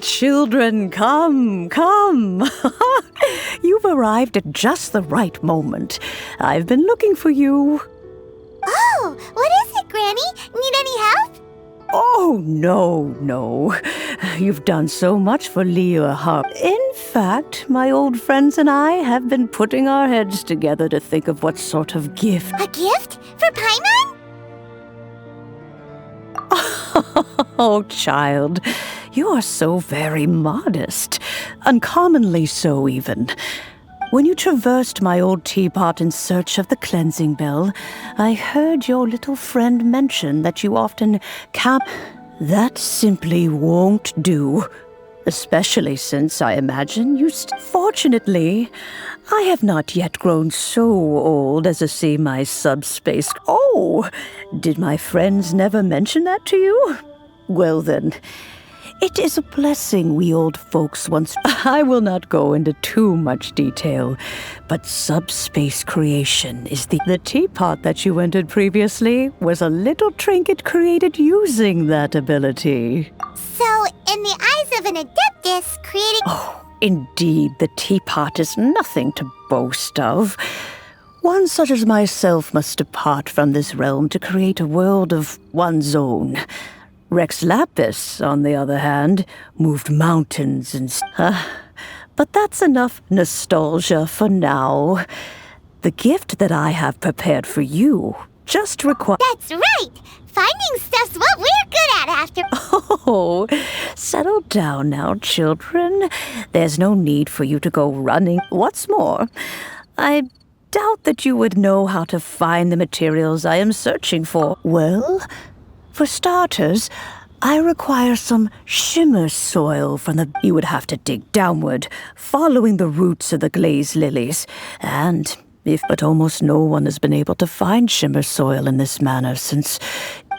Children, come. You've arrived at just the right moment. I've been looking for you. Oh, what is it, Granny? Need any help? Oh, no. You've done so much for Liyue. In fact, my old friends and I have been putting our heads together to think of what sort of gift. A gift? For Paimon? Oh, child, you are so very modest. Uncommonly so, even. When you traversed my old teapot in search of the cleansing bell, I heard your little friend mention that you often That simply won't do. Especially since I imagine you Fortunately, I have not yet grown so old as to see my subspace. Oh, did my friends never mention that to you? Well then, it is a blessing we old folks once... I will not go into too much detail, but subspace creation is the teapot that you entered previously was a little trinket created using that ability. So, in the eyes of an adeptus, creating... Oh, indeed, the teapot is nothing to boast of. One such as myself must depart from this realm to create a world of one's own. Rex Lapis, on the other hand, moved mountains and... but that's enough nostalgia for now. The gift that I have prepared for you just requires... That's right! Finding stuff's what we're good at after... Oh, settle down now, children. There's no need for you to go running. What's more, I doubt that you would know how to find the materials I am searching for. Well... For starters, I require some shimmer soil from the... You would have to dig downward, following the roots of the glazed lilies. And but almost no one has been able to find shimmer soil in this manner since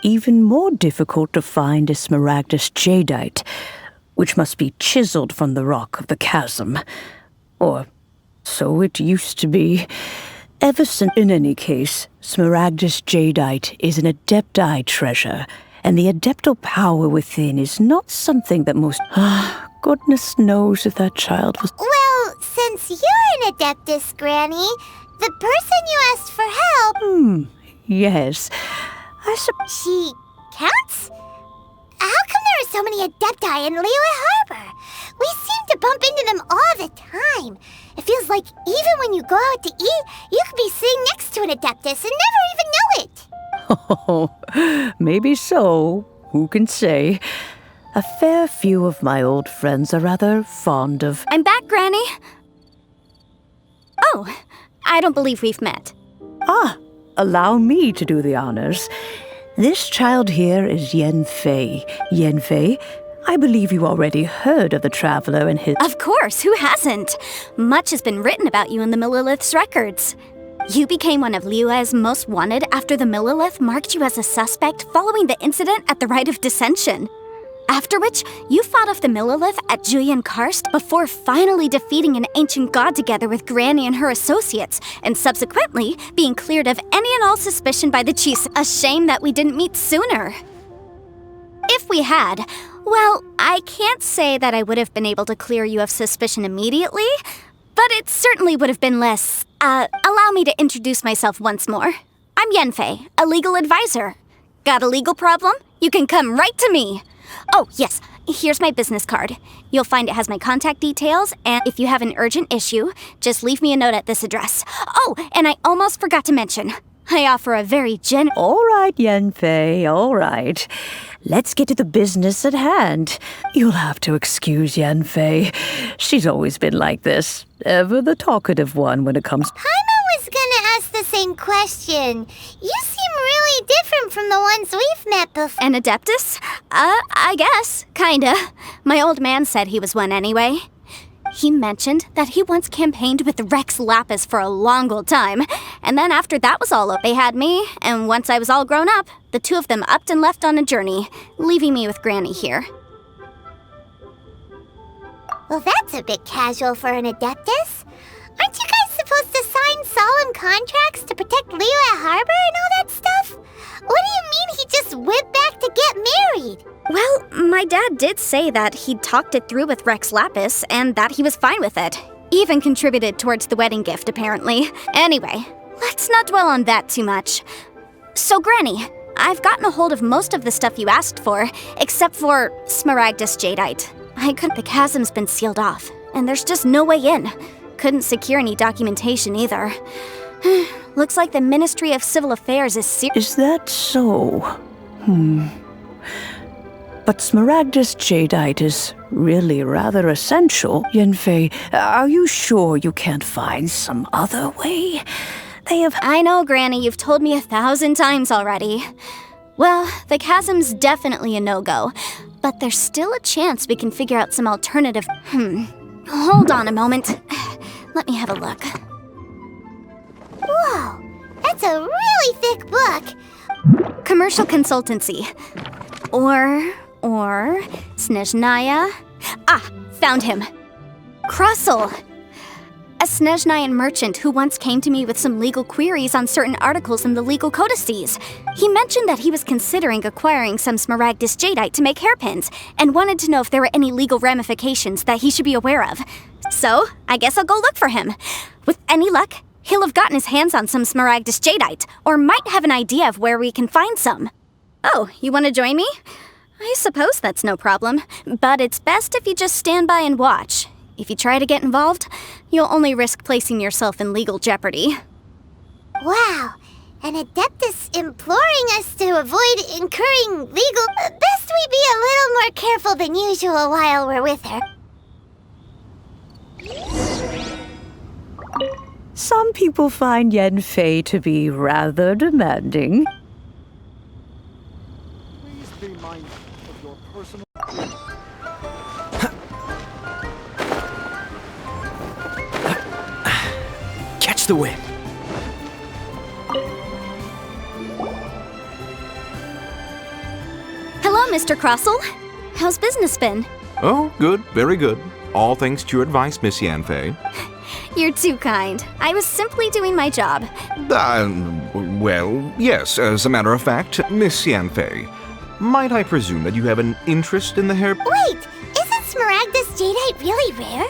even more difficult to find is smaragdus jadeite, which must be chiseled from the rock of the chasm. Or so it used to be. Ever since, in any case, smaragdus jadeite is an adepti treasure, and the adeptal power within is not something that most... goodness knows if that child was... Well, since you're an adeptus, Granny, the person you asked for help... Yes. She counts? How come there are so many adepti in Liyue Harbor? We seem to bump into them all the time. It feels like even when you go out to eat, you could be sitting next to an adeptus and never even know it. Oh, maybe so. Who can say? A fair few of my old friends are rather fond of... I'm back, Granny. Oh, I don't believe we've met. Allow me to do the honors. This child here is Yanfei. Yanfei, I believe you already heard of the traveler and his... Of course, who hasn't? Much has been written about you in the Millilith's records. You became one of Liyue's most wanted after the Millilith marked you as a suspect following the incident at the Rite of Dissension. After which, you fought off the Millilith at Julian Karst before finally defeating an ancient god together with Granny and her associates, and subsequently being cleared of any and all suspicion by the chiefs. A shame that we didn't meet sooner. If we had, well, I can't say that I would have been able to clear you of suspicion immediately, but it certainly would have been less... allow me to introduce myself once more. I'm Yanfei, a legal advisor. Got a legal problem? You can come right to me. Oh, yes, here's my business card. You'll find it has my contact details, and if you have an urgent issue, just leave me a note at this address. Oh, and I almost forgot to mention, I offer a very All right, Yanfei, all right. Let's get to the business at hand. You'll have to excuse Yanfei. She's always been like this. Ever the talkative one when it comes... Paimon was gonna ask the same question. You seem really different from the ones we've met before. An adeptus? I guess. Kinda. My old man said he was one anyway. He mentioned that he once campaigned with Rex Lapis for a long old time, and then after that was all up, they had me, and once I was all grown up, the two of them upped and left on a journey, leaving me with Granny here. Well, that's a bit casual for an adeptus. Aren't you guys supposed to sign solemn contracts to protect Liyue Harbor and all that stuff? What do you mean he just went back to get married. Well, my dad did say that he'd talked it through with Rex Lapis and that he was fine with it. Even contributed towards the wedding gift, apparently. Anyway, let's not dwell on that too much. So, Granny, I've gotten a hold of most of the stuff you asked for, except for Smaragdus Jadeite. The chasm's been sealed off, and there's just no way in. Couldn't secure any documentation either. Looks like the Ministry of Civil Affairs is Is that so? But Smaragdus Jadeite is really rather essential. Yanfei, are you sure you can't find some other way? I know, Granny, you've told me 1,000 times already. Well, the chasm's definitely a no-go, but there's still a chance we can figure out some alternative... Hold on a moment. Let me have a look. Whoa, that's a really thick book. Commercial consultancy. Or... Snezhnaya? Ah, found him. Crossel. A Snezhnayan merchant who once came to me with some legal queries on certain articles in the legal codices. He mentioned that he was considering acquiring some Smaragdus Jadeite to make hairpins, and wanted to know if there were any legal ramifications that he should be aware of. So, I guess I'll go look for him. With any luck, he'll have gotten his hands on some Smaragdus Jadeite, or might have an idea of where we can find some. Oh, you want to join me? I suppose that's no problem, but it's best if you just stand by and watch. If you try to get involved, you'll only risk placing yourself in legal jeopardy. Wow, an Adeptus imploring us to avoid incurring legal... Best we be a little more careful than usual while we're with her. Some people find Yanfei to be rather demanding. Please be mindful of your personal... Catch the wind. Hello, Mr. Crossel. How's business been? Oh, good, very good. All thanks to your advice, Miss Yanfei. You're too kind. I was simply doing my job. Well, yes, as a matter of fact, Miss Yanfei, might I presume that you have an interest in the hair... Wait, isn't Smaragdus Jadeite really rare?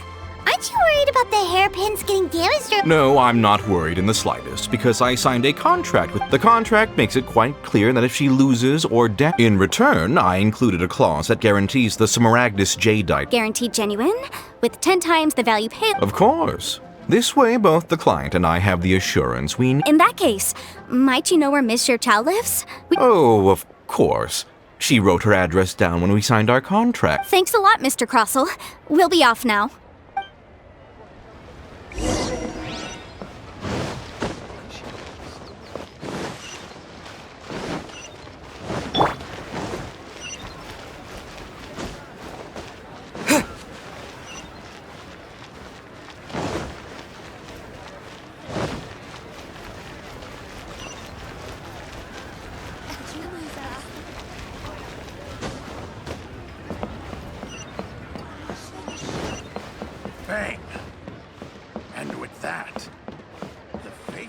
Aren't you worried about the hairpins getting damaged or... No, I'm not worried in the slightest, because I signed a contract with... The contract makes it quite clear that if she loses or in return, I included a clause that guarantees the Smaragdus Jadeite... Guaranteed genuine? With 10 times the value paid... Of course. This way, both the client and I have the assurance we... In that case, might you know where Miss Chow lives? Oh, of course. She wrote her address down when we signed our contract. Thanks a lot, Mr. Crossel. We'll be off now. Bang! And with that, the fate...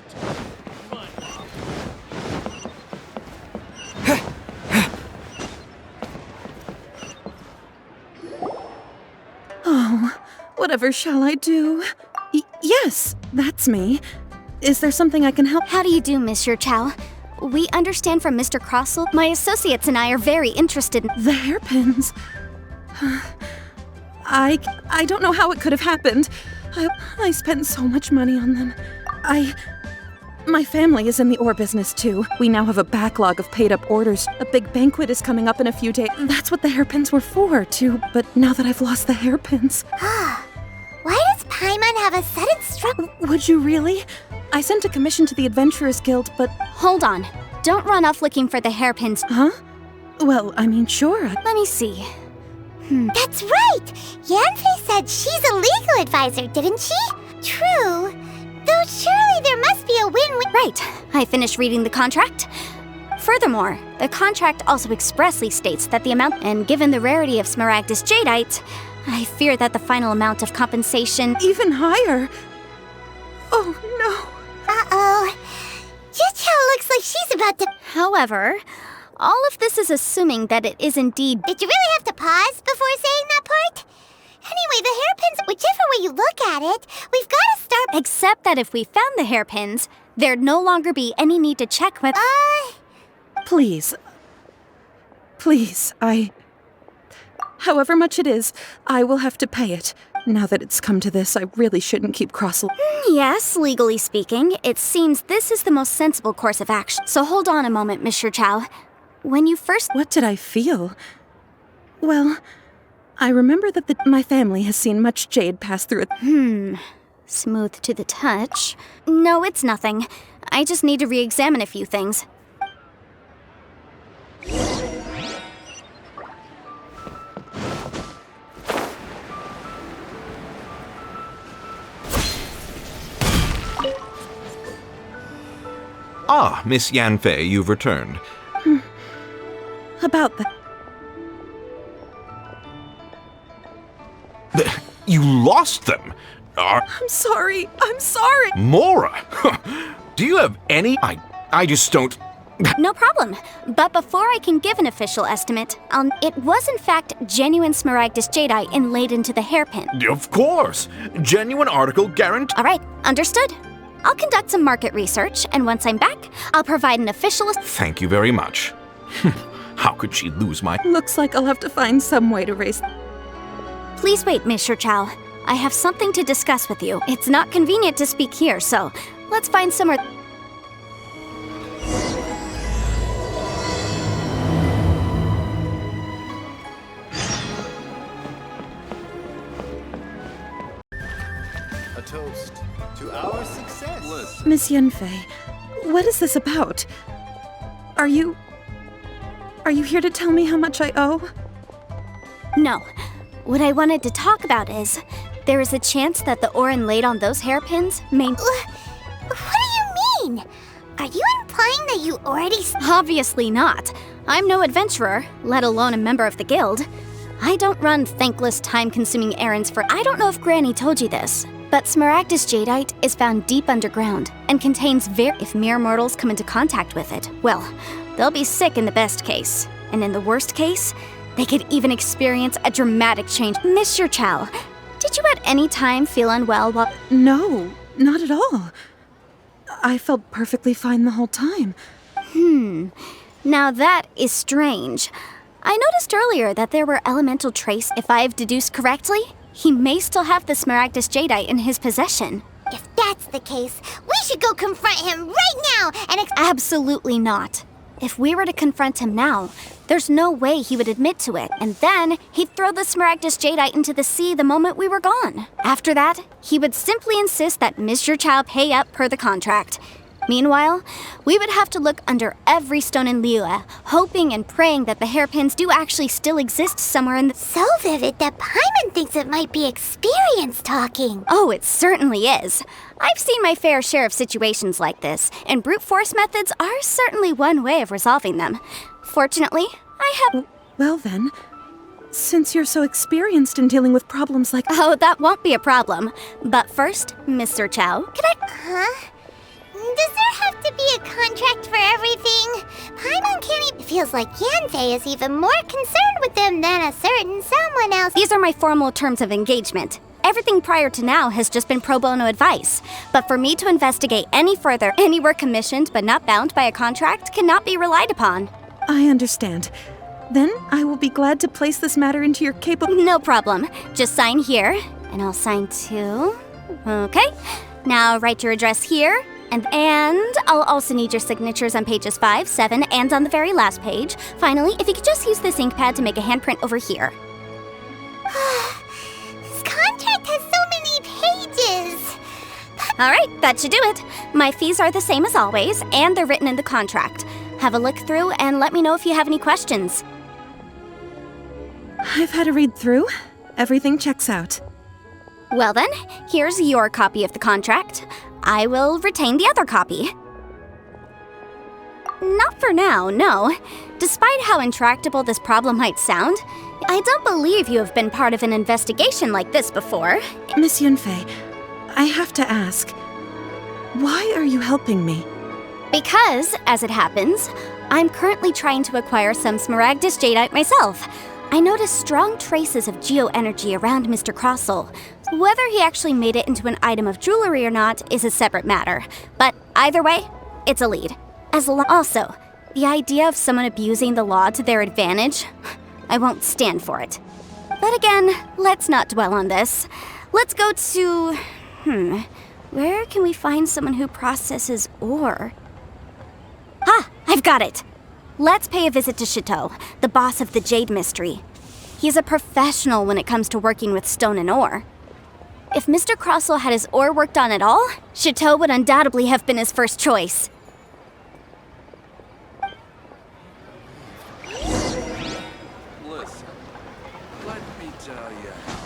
Oh, whatever shall I do? Yes, that's me. Is there something I can help? How do you do, Monsieur Chow? We understand from Mr. Crossel, my associates and I are very interested in... The hairpins. I don't know how it could have happened. I spent so much money on them. My family is in the ore business too. We now have a backlog of paid-up orders. A big banquet is coming up in a few days. That's what the hairpins were for, too. But now that I've lost the hairpins... Why does Paimon have a sudden stroke? Would you really? I sent a commission to the Adventurers Guild, but... Hold on. Don't run off looking for the hairpins. Huh? Well, I mean, sure. Let me see. That's right! Yanfei said she's a legal advisor, didn't she? True. Though surely there must be a win-win... Right. I finished reading the contract. Furthermore, the contract also expressly states that the amount... And given the rarity of Smaragdus Jadeite, I fear that the final amount of compensation... Even higher? Oh, no. Uh-oh. Juchao looks like she's about to... However, All of this is assuming that it is indeed. Did you really have to pause before saying that part? Anyway, the hairpins, whichever way you look at it, we've got to start. Except that if we found the hairpins, there'd no longer be any need to check with. Please. Please, However much it is, I will have to pay it. Now that it's come to this, I really shouldn't keep crossing. Yes, legally speaking, it seems this is the most sensible course of action. So hold on a moment, Mr. Chow. When you first... What did I feel? Well, I remember that my family has seen much jade pass through it. Smooth to the touch. No, it's nothing. I just need to re-examine a few things. Ah, Miss Yanfei, you've returned. About that. You lost them! I'm sorry. Mora! Do you have any... I just don't... No problem. But before I can give an official estimate, it was in fact genuine Smaragdus jadeite inlaid into the hairpin. Of course! Genuine article guaranteed. All right, understood. I'll conduct some market research, and once I'm back, I'll provide an official... Thank you very much. How could she lose my... Looks like I'll have to find some way to raise... Please wait, Mr. Chow. I have something to discuss with you. It's not convenient to speak here, so let's find somewhere... A toast to our success. Miss Yanfei, what is this about? Are you here to tell me how much I owe? No. What I wanted to talk about is, there is a chance that the ore inlaid on those hairpins may... What do you mean? Are you implying that you already... Obviously not. I'm no adventurer, let alone a member of the guild. I don't run thankless, time-consuming errands for... I don't know if Granny told you this, but Smaragdus jadeite is found deep underground and contains if mere mortals come into contact with it, well, they'll be sick in the best case. And in the worst case, they could even experience a dramatic change. Mr. Chow, did you at any time feel unwell while... No, not at all. I felt perfectly fine the whole time. Now that is strange. I noticed earlier that there were elemental traces. If I've deduced correctly, he may still have the Smaragdus jadeite in his possession. If that's the case, we should go confront him right now and Absolutely not. If we were to confront him now, there's no way he would admit to it, and then he'd throw the Smaragdus jadeite into the sea the moment we were gone. After that, he would simply insist that Mr. Chow pay up per the contract. Meanwhile, we would have to look under every stone in Liyue, hoping and praying that the hairpins do actually still exist somewhere in the... So vivid that Paimon thinks it might be experience talking. Oh, it certainly is. I've seen my fair share of situations like this, and brute force methods are certainly one way of resolving them. Fortunately, I have... Well then, since you're so experienced in dealing with problems like... Oh, that won't be a problem. But first, Mr. Chow, can I... Huh? Does there have to be a contract for everything? Paimon can't even... It feels like Yanfei is even more concerned with them than a certain someone else. These are my formal terms of engagement. Everything prior to now has just been pro bono advice. But for me to investigate any further, any work commissioned but not bound by a contract cannot be relied upon. I understand. Then I will be glad to place this matter into your capable... No problem. Just sign here, and I'll sign too. Okay. Now write your address here. And I'll also need your signatures on pages 5, 7, and on the very last page. Finally, if you could just use this ink pad to make a handprint over here. This contract has so many pages. All right, that should do it. My fees are the same as always, and they're written in the contract. Have a look through and let me know if you have any questions. I've had a read through. Everything checks out. Well then, here's your copy of the contract. I will retain the other copy. Not for now, no. Despite how intractable this problem might sound, I don't believe you have been part of an investigation like this before. Miss Yunfei, I have to ask, why are you helping me? Because, as it happens, I'm currently trying to acquire some Smaragdus Jadeite myself. I noticed strong traces of geoenergy around Mr. Crossel. Whether he actually made it into an item of jewelry or not is a separate matter. But either way, it's a lead. Also, the idea of someone abusing the law to their advantage, I won't stand for it. But again, let's not dwell on this. Let's go to... where can we find someone who processes ore? I've got it! Let's pay a visit to Chateau, the boss of the Jade Mystery. He's a professional when it comes to working with stone and ore. If Mr. Crossel had his ore worked on at all, Chateau would undoubtedly have been his first choice. Listen, let me tell you how.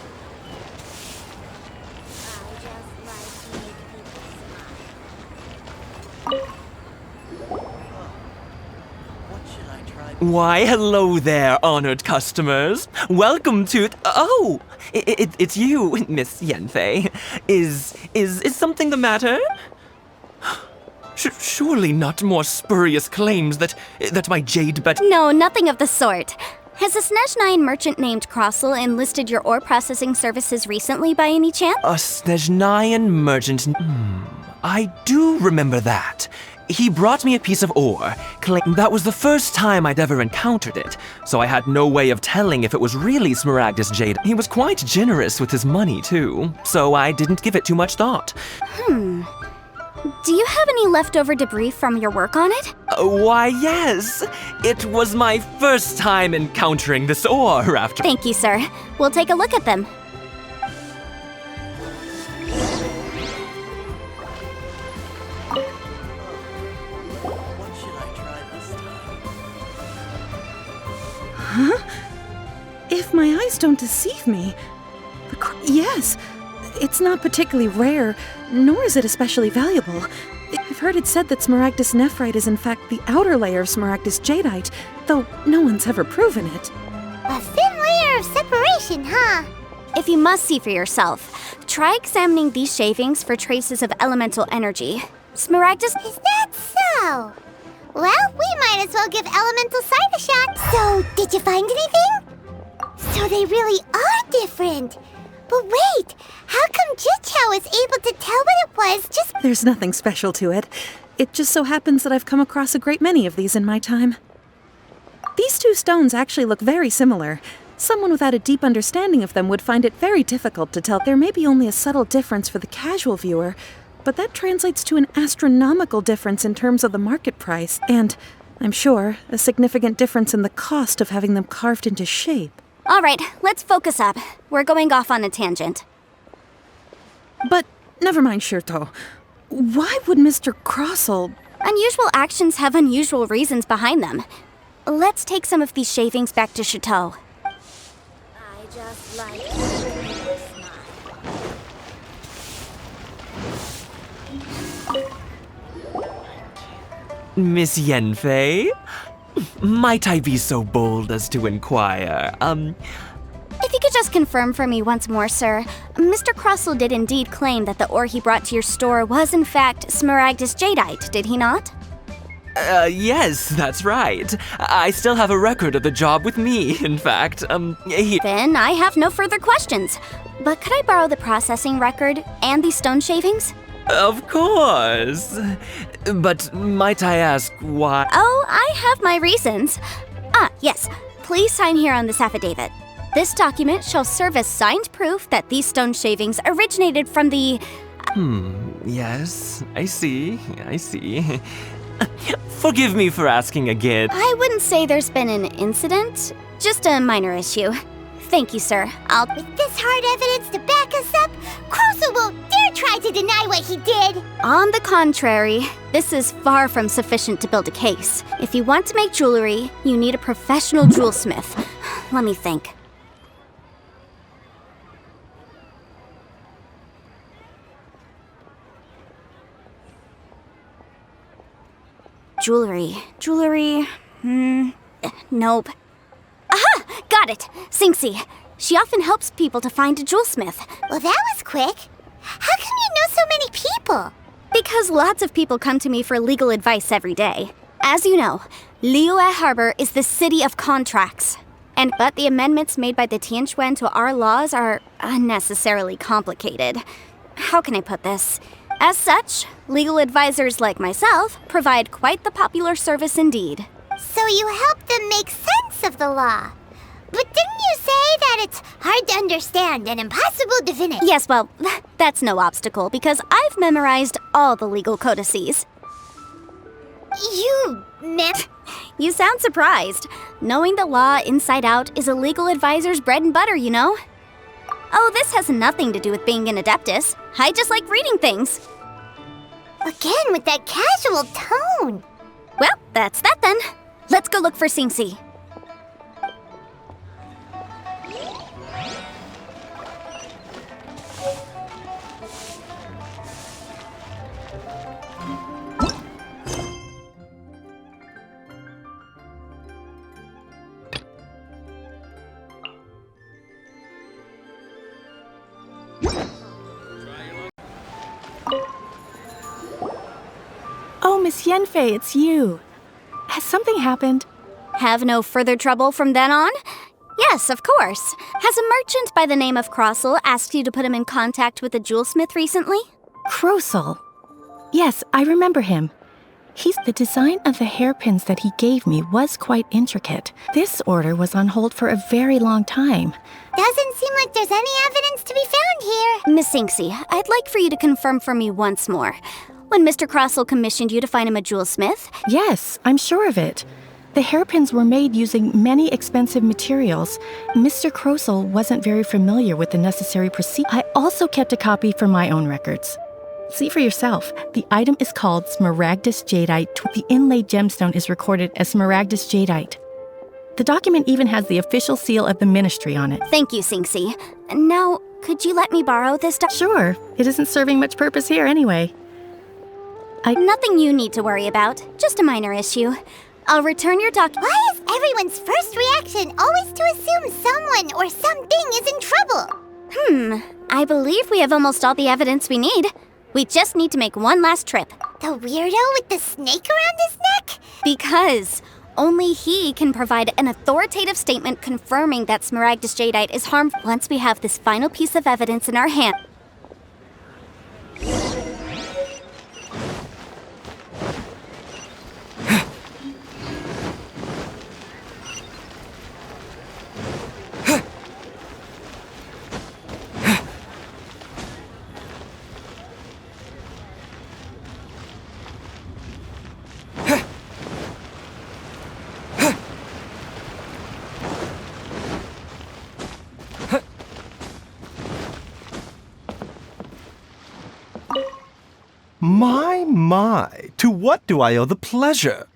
Why, hello there, honored customers. Welcome to... Oh, it's you, Miss Yanfei. Is something the matter? Surely not more spurious claims that my jade No, nothing of the sort. Has a Snezhnayan merchant named Crossel enlisted your ore processing services recently by any chance? A Snezhnayan merchant... I do remember that. He brought me a piece of ore, claiming that was the first time I'd ever encountered it, so I had no way of telling if it was really Smaragdus jade. He was quite generous with his money, too, so I didn't give it too much thought. Do you have any leftover debris from your work on it? Why, yes. It was my first time encountering this ore after... Thank you, sir. We'll take a look at them. If my eyes don't deceive me, yes, it's not particularly rare, nor is it especially valuable. I've heard it said that Smaragdus nephrite is in fact the outer layer of Smaragdus jadeite, though no one's ever proven it. A thin layer of separation, huh? If you must see for yourself, try examining these shavings for traces of elemental energy. Smaragdus... Is that so? Well, we might as well give elemental sight a shot. So, did you find anything? So they really are different. But wait, how come Jichao was able to tell what it was just... There's nothing special to it. It just so happens that I've come across a great many of these in my time. These two stones actually look very similar. Someone without a deep understanding of them would find it very difficult to tell. There may be only a subtle difference for the casual viewer, but that translates to an astronomical difference in terms of the market price, and, I'm sure, a significant difference in the cost of having them carved into shape. All right, let's focus up. We're going off on a tangent. But never mind, Shirto. Why would Mr. Crossel... Unusual actions have unusual reasons behind them. Let's take some of these shavings back to Chateau. I just like Miss Yanfei? Might I be so bold as to inquire, If you could just confirm for me once more, sir. Mr. Crossel did indeed claim that the ore he brought to your store was in fact Smaragdus jadeite, did he not? Yes, that's right. I still have a record of the job with me, in fact. Then I have no further questions. But could I borrow the processing record and these stone shavings? Of course. But might I ask why? Oh, I have my reasons. Yes. Please sign here on this affidavit. This document shall serve as signed proof that these stone shavings originated from the... Yes, I see. Forgive me for asking again. I wouldn't say there's been an incident, just a minor issue. Thank you, sir. With this hard evidence to back us up, Crossel won't dare try to deny what he did. On the contrary, this is far from sufficient to build a case. If you want to make jewelry, you need a professional jewelsmith. Let me think. Jewelry, nope. Aha! Got it! Singxi. She often helps people to find a jewelsmith. Well, that was quick. How come you know so many people? Because lots of people come to me for legal advice every day. As you know, Liyue Harbor is the city of contracts. But the amendments made by the Tianquan to our laws are unnecessarily complicated. How can I put this? As such, legal advisors like myself provide quite the popular service indeed. So you help them make sense of the law. But didn't you say that it's hard to understand and impossible to finish? Yes, well, that's no obstacle because I've memorized all the legal codices. You sound surprised. Knowing the law inside out is a legal advisor's bread and butter, you know? Oh, this has nothing to do with being an adeptus. I just like reading things. Again, with that casual tone. Well, that's that then. Let's go look for Xingxi. Oh, Miss Yanfei, it's you. Has something happened? Have no further trouble from then on? Yes, of course. Has a merchant by the name of Crossel asked you to put him in contact with a jewelsmith recently? Crossel. Yes, I remember him. The design of the hairpins that he gave me was quite intricate. This order was on hold for a very long time. Doesn't seem like there's any evidence to be found here. Miss Xingxi, I'd like for you to confirm for me once more. When Mr. Crossel commissioned you to find him a jewelsmith? Yes, I'm sure of it. The hairpins were made using many expensive materials. Mr. Crossel wasn't very familiar with the necessary procedure. I also kept a copy for my own records. See for yourself. The item is called Smaragdus Jadeite. The inlaid gemstone is recorded as Smaragdus Jadeite. The document even has the official seal of the ministry on it. Thank you, Xingxi. Now, could you let me borrow this Sure. It isn't serving much purpose here anyway. Nothing you need to worry about. Just a minor issue. I'll return your document. Why is everyone's first reaction always to assume someone or something is in trouble? I believe we have almost all the evidence we need. We just need to make one last trip. The weirdo with the snake around his neck? Because only he can provide an authoritative statement confirming that Smaragdus Jadeite is harmful. Once we have this final piece of evidence in our hand. My, to what do I owe the pleasure?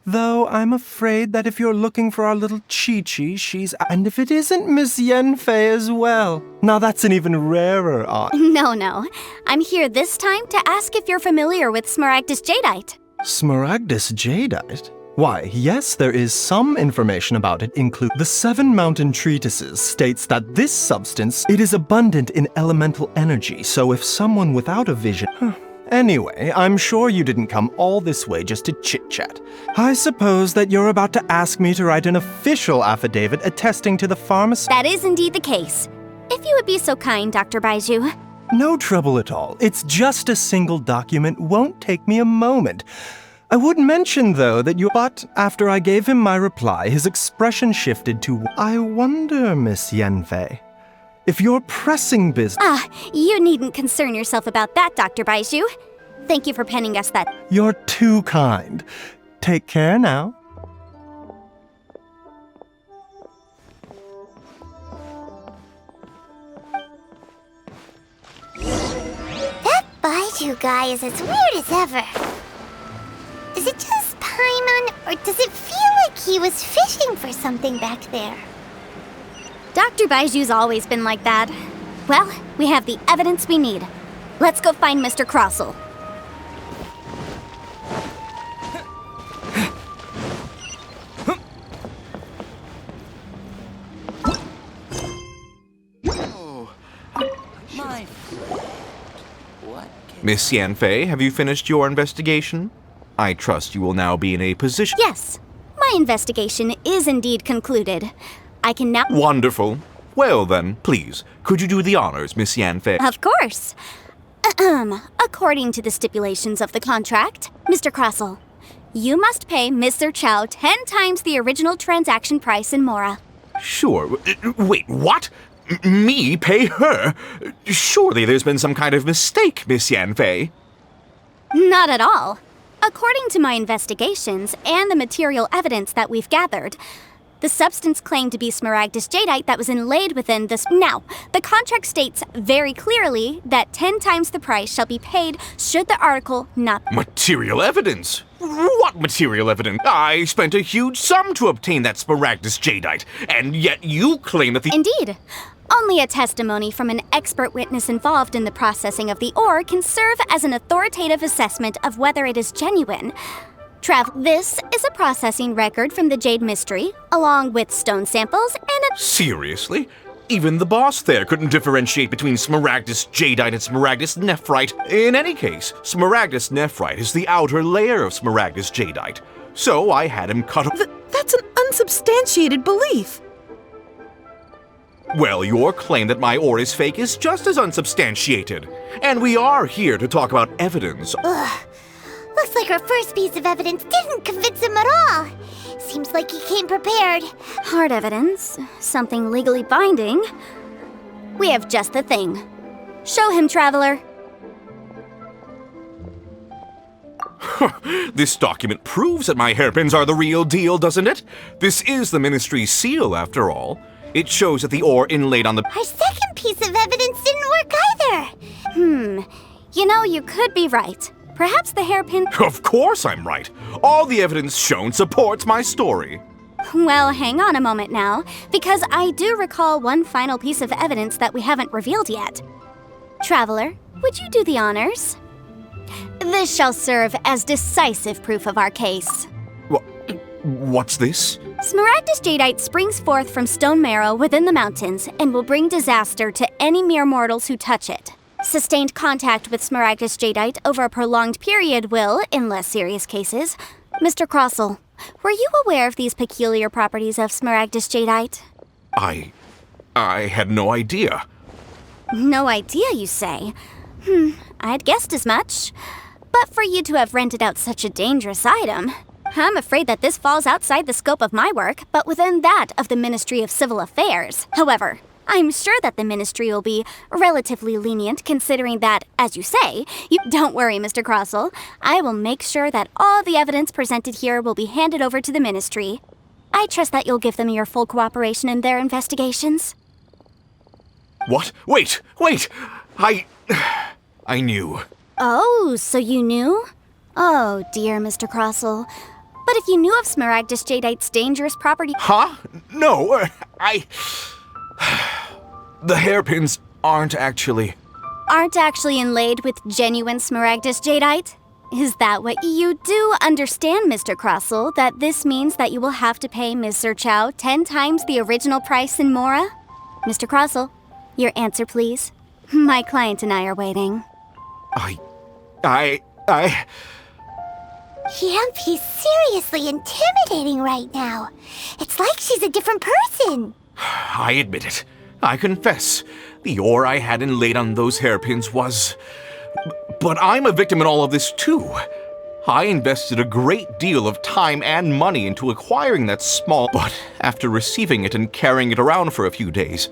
Though I'm afraid that if you're looking for our little Chi-Chi, she's... And if it isn't Miss Yanfei as well. Now that's an even rarer honor. No. I'm here this time to ask if you're familiar with Smaragdus Jadeite. Smaragdus Jadeite? Why, yes, there is some information about it, include the 7 Mountain Treatises states that this substance, it is abundant in elemental energy, so if someone without a vision... Anyway, I'm sure you didn't come all this way just to chit-chat. I suppose that you're about to ask me to write an official affidavit attesting to the pharmacy... That is indeed the case. If you would be so kind, Dr. Baiju. No trouble at all. It's just a single document, won't take me a moment. I would mention, though, that you... But after I gave him my reply, his expression shifted to... I wonder, Miss Yanfei, if you're pressing business... You needn't concern yourself about that, Dr. Baiju. Thank you for penning us that... You're too kind. Take care now. That Baiju guy is as weird as ever. Is it just Paimon, or does it feel like he was fishing for something back there? Dr. Baiju's always been like that. Well, we have the evidence we need. Let's go find Mr. Crossel. Miss Yanfei, have you finished your investigation? I trust you will now be in a position... Yes. My My investigation is indeed concluded. I can now— Wonderful. Well then, please, could you do the honors, Miss Yanfei? Of course. According to the stipulations of the contract, Mr. Crossell, you must pay Mr. Chow 10 times the original transaction price in Mora. Sure. Wait, what? Me pay her? Surely there's been some kind of mistake, Miss Yanfei. Not at all. According to my investigations and the material evidence that we've gathered, the substance claimed to be smaragdus jadeite that was inlaid within this— Now, the contract states very clearly that 10 times the price shall be paid should the article not— Material evidence? What material evidence? I spent a huge sum to obtain that smaragdus jadeite, and yet you claim that the— Indeed. Only a testimony from an expert witness involved in the processing of the ore can serve as an authoritative assessment of whether it is genuine. This is a processing record from the Jade Mystery, along with stone samples and a— Seriously? Even the boss there couldn't differentiate between smaragdus jadeite and smaragdus nephrite. In any case, smaragdus nephrite is the outer layer of smaragdus jadeite. So I had him cut— That's an unsubstantiated belief. Well, your claim that my ore is fake is just as unsubstantiated. And we are here to talk about evidence. Ugh. Looks like our first piece of evidence didn't convince him at all. Seems like he came prepared. hard evidence, something legally binding. We have just the thing. Show him, Traveler. This document proves that my hairpins are the real deal, doesn't it? This is the Ministry's seal, after all. It shows that the ore inlaid on the— Our second piece of evidence didn't work either. You know, you could be right. Perhaps the hairpin— Of course I'm right. All the evidence shown supports my story. Well, hang on a moment now, because I do recall one final piece of evidence that we haven't revealed yet. Traveler, would you do the honors? This shall serve as decisive proof of our case. What's this? Smaragdus jadeite springs forth from stone marrow within the mountains and will bring disaster to any mere mortals who touch it. Sustained contact with smaragdus jadeite over a prolonged period will, in less serious cases— Mr. Crossell, were you aware of these peculiar properties of smaragdus jadeite? I had no idea. No idea, you say? I'd guessed as much. But for you to have rented out such a dangerous item— I'm afraid that this falls outside the scope of my work, but within that of the Ministry of Civil Affairs. However, I'm sure that the Ministry will be relatively lenient considering that, as you say— Don't worry, Mr. Crossell. I will make sure that all the evidence presented here will be handed over to the Ministry. I trust that you'll give them your full cooperation in their investigations. What? Wait! I knew. Oh, so you knew? Oh, dear Mr. Crossell. But if you knew of smaragdus jadeite's dangerous property— Huh? No, The hairpins aren't actually inlaid with genuine smaragdus jadeite? Is that what you do understand, Mr. Crossell, that this means that you will have to pay Mr. Chow 10 times the original price in Mora? Mr. Crossell, your answer, please. My client and I are waiting. Yanfei's seriously intimidating right now. It's like she's a different person. I admit it. I confess. The ore I had inlaid on those hairpins was— But I'm a victim in all of this too. I invested a great deal of time and money into acquiring that small— But after receiving it and carrying it around for a few days,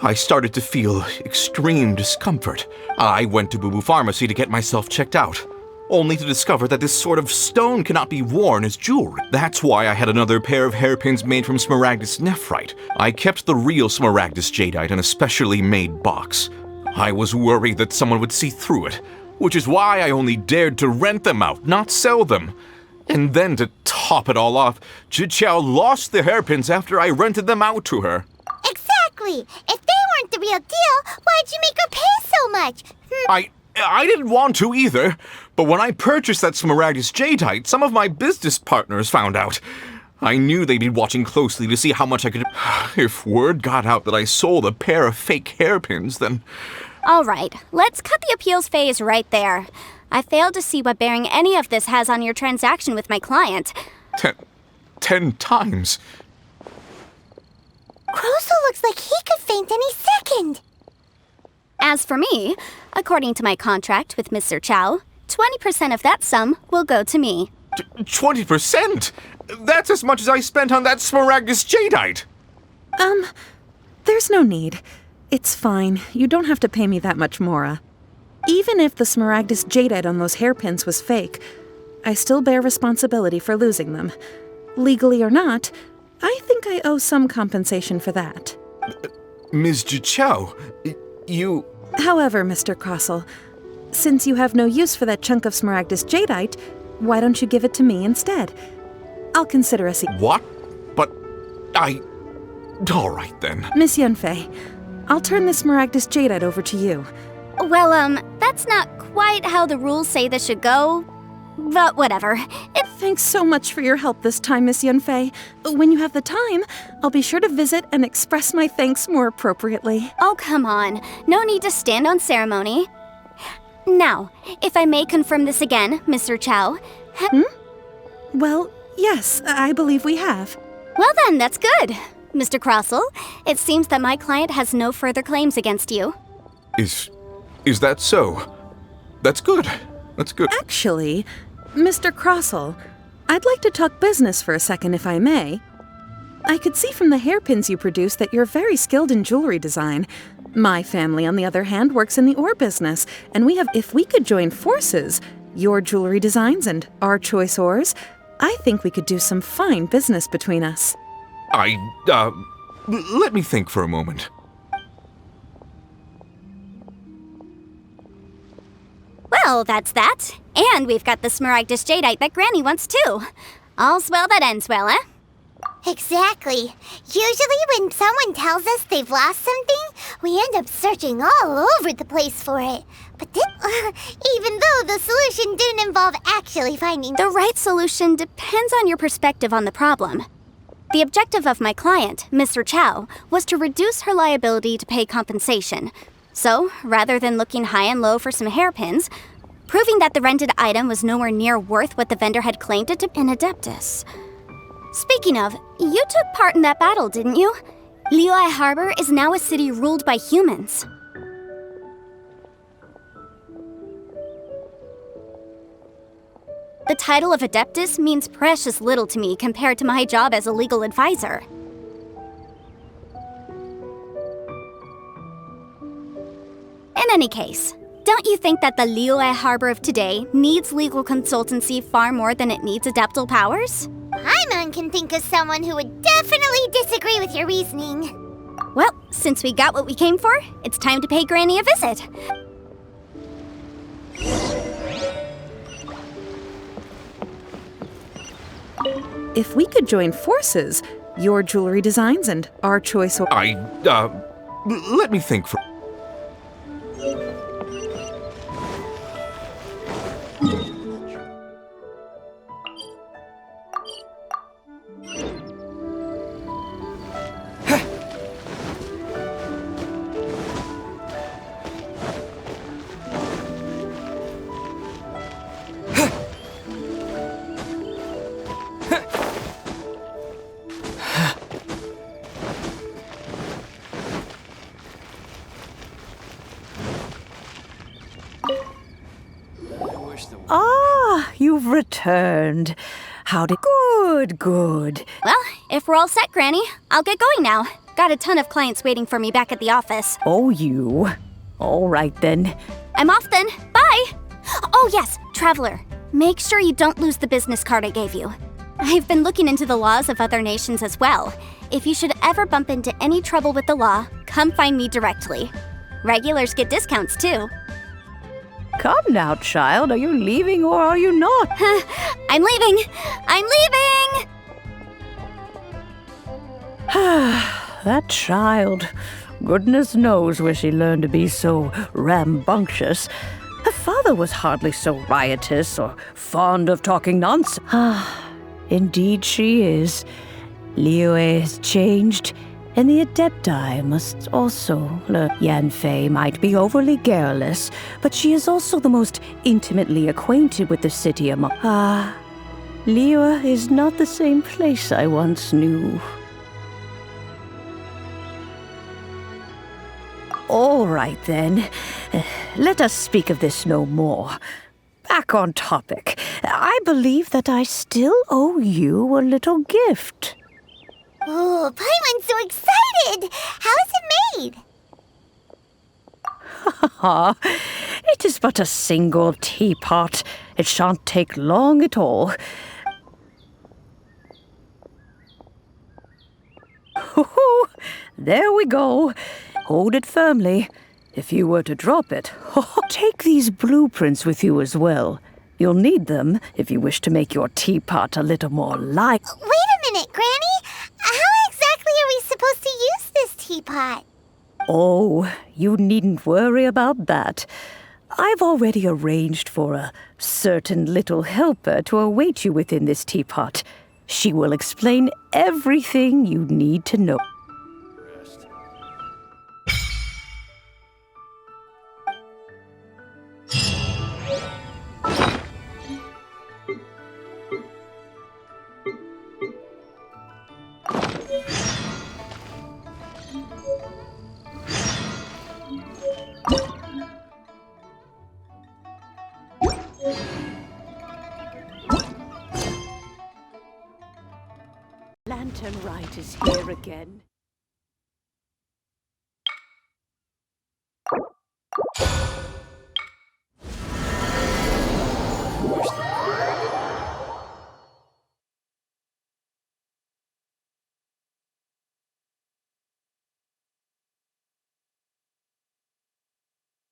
I started to feel extreme discomfort. I went to Boo Boo Pharmacy to get myself checked out, only to discover that this sort of stone cannot be worn as jewelry. That's why I had another pair of hairpins made from smaragdus nephrite. I kept the real smaragdus jadeite in a specially made box. I was worried that someone would see through it, which is why I only dared to rent them out, not sell them. And then to top it all off, Jiqiao lost the hairpins after I rented them out to her. Exactly. If they weren't the real deal, why'd you make her pay so much? I didn't want to either, but when I purchased that smaragdus jadeite, some of my business partners found out. I knew they'd be watching closely to see how much I could— If word got out that I sold a pair of fake hairpins, then— All right, let's cut the appeals phase right there. I failed to see what bearing any of this has on your transaction with my client. 10 times. Crosel looks like he could faint any second. As for me, according to my contract with Mr. Chow, 20% of that sum will go to me. 20%? That's as much as I spent on that Smaragdus Jadeite. There's no need. It's fine. You don't have to pay me that much, Mora. Even if the Smaragdus Jadeite on those hairpins was fake, I still bear responsibility for losing them. Legally or not, I think I owe some compensation for that. Ms. Chow, you... However, Mr. Crosel, since you have no use for that chunk of Smaragdus Jadeite, why don't you give it to me instead? I'll consider a What? But I... All right, then. Miss Yunfei, I'll turn this Smaragdus Jadeite over to you. Well, that's not quite how the rules say this should go. But whatever. Thanks so much for your help this time, Miss Yunfei. When you have the time, I'll be sure to visit and express my thanks more appropriately. Oh, come on. No need to stand on ceremony. Now, if I may confirm this again, Mr. Chow. Well, yes, I believe we have. Well then, that's good. Mr. Crosel, it seems that my client has no further claims against you. Is that so? That's good. That's good. Actually, Mr. Crosel, I'd like to talk business for a second if I may. I could see from the hairpins you produce that you're very skilled in jewelry design. My family, on the other hand, works in the ore business, and if we could join forces, your jewelry designs and our choice ores, I think we could do some fine business between us. Let me think for a moment. Well, that's that. And we've got the Smaragdus Jadeite that Granny wants too. All's well that ends well, eh? Exactly. Usually when someone tells us they've lost something, we end up searching all over the place for it. But even though the solution didn't involve actually finding... The right solution depends on your perspective on the problem. The objective of my client, Mr. Chow, was to reduce her liability to pay compensation. So, rather than looking high and low for some hairpins, proving that the rented item was nowhere near worth what the vendor had claimed it to be, an Adeptus. Speaking of, you took part in that battle, didn't you? Liyue Harbor is now a city ruled by humans. The title of Adeptus means precious little to me compared to my job as a legal advisor. In any case, don't you think that the Liyue Harbor of today needs legal consultancy far more than it needs adeptal powers? Paimon can think of someone who would definitely disagree with your reasoning. Well, since we got what we came for, it's time to pay Granny a visit. If we could join forces, your jewelry designs and our choice... Let me think for... Ah, you've returned. Good. Well, if we're all set, Granny, I'll get going now. Got a ton of clients waiting for me back at the office. Oh, you. All right, then. I'm off then. Bye! Oh, yes, Traveler. Make sure you don't lose the business card I gave you. I've been looking into the laws of other nations as well. If you should ever bump into any trouble with the law, come find me directly. Regulars get discounts, too. Come now, child. Are you leaving or are you not? I'm leaving! I'm leaving! That child. Goodness knows where she learned to be so rambunctious. Her father was hardly so riotous or fond of talking nonsense. Indeed she is. Liyue has changed, and the Adepti must also learn. Yanfei might be overly garrulous, but she is also the most intimately acquainted with the city among... Liyue is not the same place I once knew. All right, then. Let us speak of this no more. Back on topic. I believe that I still owe you a little gift. Oh, Paimon's so excited! How is it made? It is but a single teapot. It shan't take long at all. There we go. Hold it firmly. If you were to drop it, take these blueprints with you as well. You'll need them if you wish to make your teapot a little more light. Wait a minute, Granny! How exactly are we supposed to use this teapot? Oh, you needn't worry about that. I've already arranged for a certain little helper to await you within this teapot. She will explain everything you need to know. Lantern Right is here again.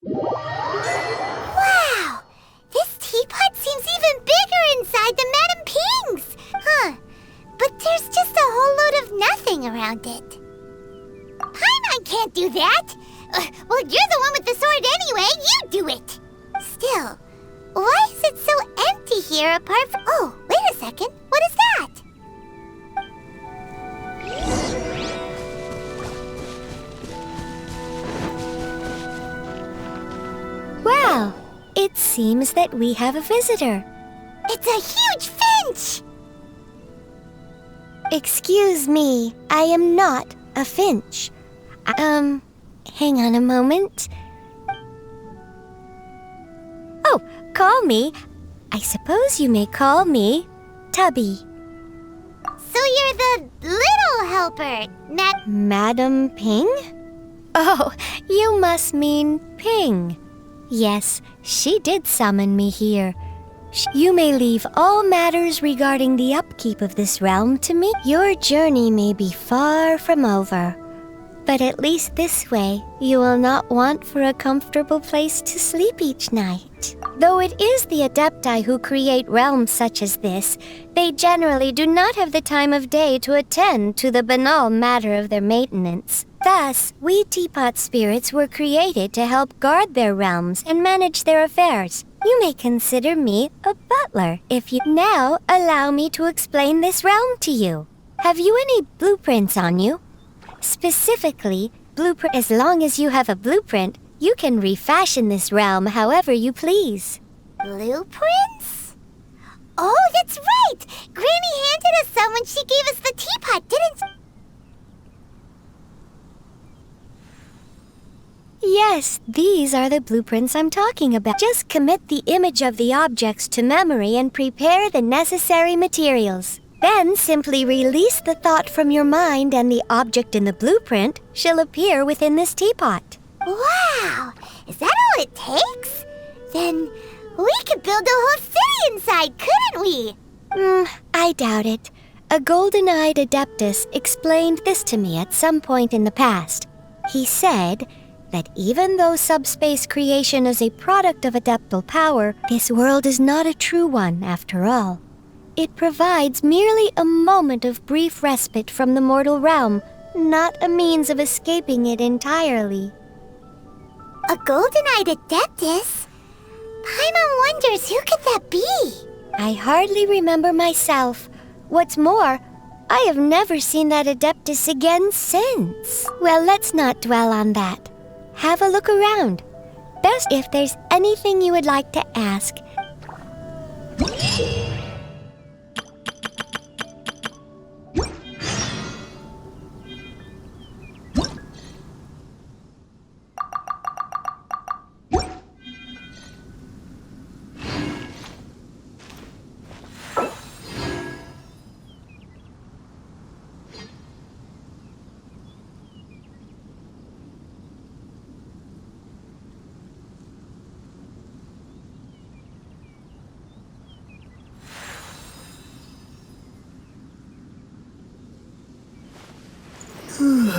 Wow! This teapot seems even bigger inside than Madame Ping's! Huh. But there's just a whole load of nothing around it. Paimon can't do that! Well, you're the one with the sword anyway. You do it! Still, why is it so empty here apart from... Oh, wait a second. What is that? Well, it seems that we have a visitor. It's a huge finch! Excuse me, I am not a finch. Hang on a moment. Oh, call me. I suppose you may call me Tubby. So you're the little helper, not... Madam Ping? Oh, you must mean Ping. Yes, she did summon me here. You may leave all matters regarding the upkeep of this realm to me. Your journey may be far from over, but at least this way you will not want for a comfortable place to sleep each night. Though it is the Adepti who create realms such as this, they generally do not have the time of day to attend to the banal matter of their maintenance. Thus, we teapot spirits were created to help guard their realms and manage their affairs. You may consider me a butler if you now allow me to explain this realm to you. Have you any blueprints on you? Specifically, blueprint. As long as you have a blueprint, you can refashion this realm however you please. Blueprints? Oh, that's right! Granny handed us some when she gave us the teapot, didn't she? Yes, these are the blueprints I'm talking about. Just commit the image of the objects to memory and prepare the necessary materials. Then simply release the thought from your mind and the object in the blueprint shall appear within this teapot. Wow! Is that all it takes? Then we could build a whole city inside, couldn't we? I doubt it. A golden-eyed adeptus explained this to me at some point in the past. He said that even though subspace creation is a product of adeptal power, this world is not a true one after all. It provides merely a moment of brief respite from the mortal realm, not a means of escaping it entirely. A golden-eyed adeptus? Paimon wonders who could that be? I hardly remember myself. What's more, I have never seen that adeptus again since. Well, let's not dwell on that. Have a look around. Best if there's anything you would like to ask. Mm.